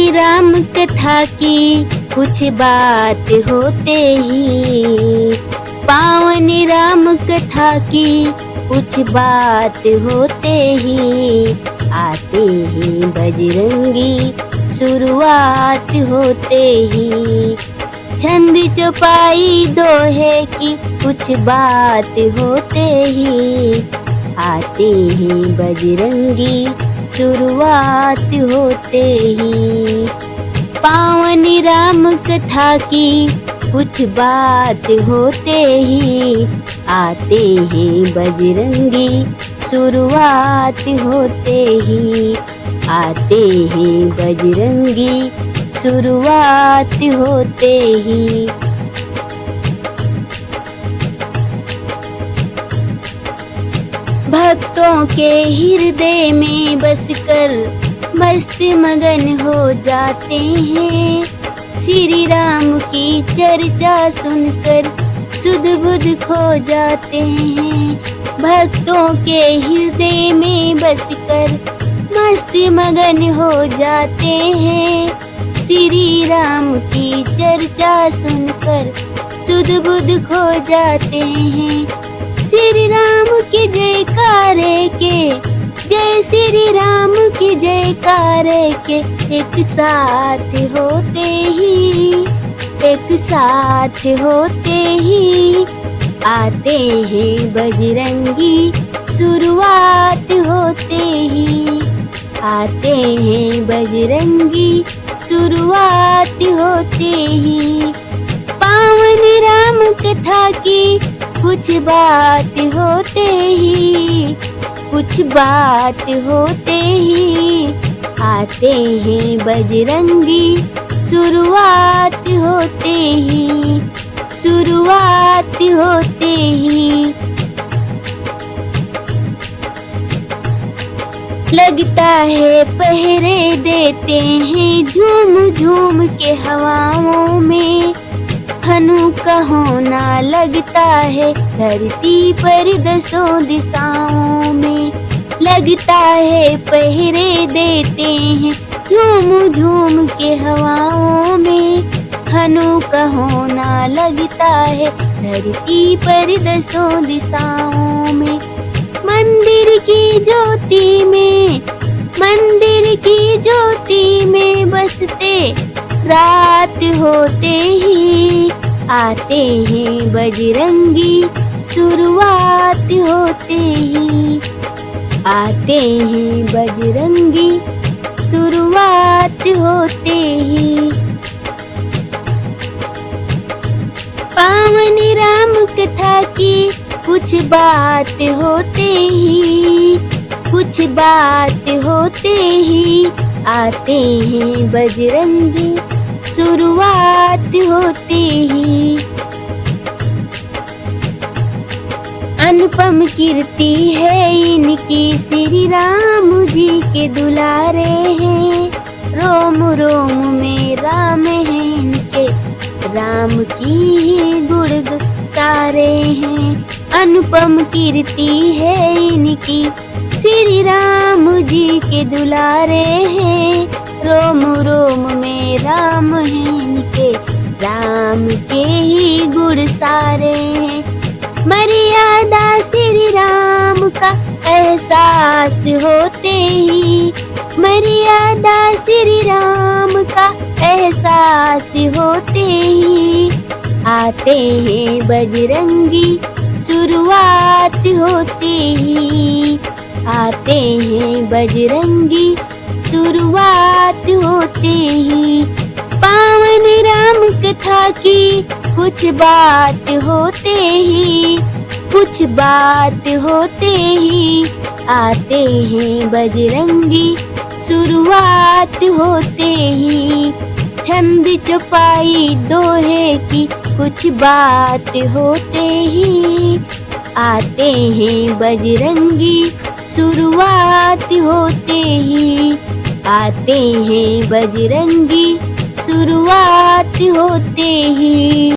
पावनी राम कथा की कुछ बात होते ही, पावनी राम कथा की कुछ बात होते ही, आते हैं बजरंगी शुरुआत होते ही। छंद चौपाई दोहे की कुछ बात होते ही, आते हैं बजरंगी शुरुआत होते ही। पावनी राम कथा की कुछ बात होते ही, आते हैं बजरंगी शुरुआत होते ही, आते हैं बजरंगी शुरुआत होते ही। भक्तों के हृदय में बसकर मस्त मगन हो जाते हैं, श्री राम की चर्चा सुनकर सुध बुध खो जाते हैं। भक्तों के हृदय में बसकर मस्त मगन हो जाते हैं, श्री राम की चर्चा सुनकर सुध बुध खो जाते हैं। श्री राम के जयकारे के, जय श्री राम के जयकारे के, एक साथ होते ही, एक साथ होते ही, आते हैं बजरंगी शुरुआत होते ही, आते हैं बजरंगी शुरुआत होते ही। पावन राम कथा की कुछ बात होते ही, कुछ बात होते ही, आते हैं बजरंगी शुरुआत होते ही, शुरुआत होते ही। लगता है पहरे देते हैं झूम झूम के हवाओं में, हनु का होना लगता है धरती पर दसों दिशाओं में। लगता है पहरे देते हैं झूम झूम के हवाओं में, हनु का होना लगता है धरती पर दसों दिशाओं में। मंदिर की ज्योति में, मंदिर की ज्योति में बसते रात होते ही, आते हैं बजरंगी शुरुआत होते ही, आते हैं बजरंगी शुरुआत होते ही। पावन राम कथा की कुछ बात होते ही, कुछ बात होते ही, आते हैं बजरंगी शुरुआत होते ही। अनुपम कीर्ति है इनकी, श्री राम जी के दुलारे हैं, रोम रोम में राम है इनके, राम की ही गुण सारे हैं। अनुपम कीर्ति है इनकी, श्री राम जी के दुलारे हैं, रोम रोम में राम है इनके, राम के ही गुण सारे हैं। मर्यादा श्री राम का एहसास होते ही, मर्यादा श्री राम का एहसास होते ही, आते हैं बजरंगी शुरुआत होते ही, आते हैं बजरंगी शुरुआत होते ही। पावन राम कथा की कुछ बात होते ही, कुछ बात होते ही, आते हैं बजरंगी शुरुआत होते ही। छंद चौपाई दोहे की कुछ बात होते ही, आते हैं बजरंगी शुरुआत होते ही, आते हैं बजरंगी शुरुआत होते ही।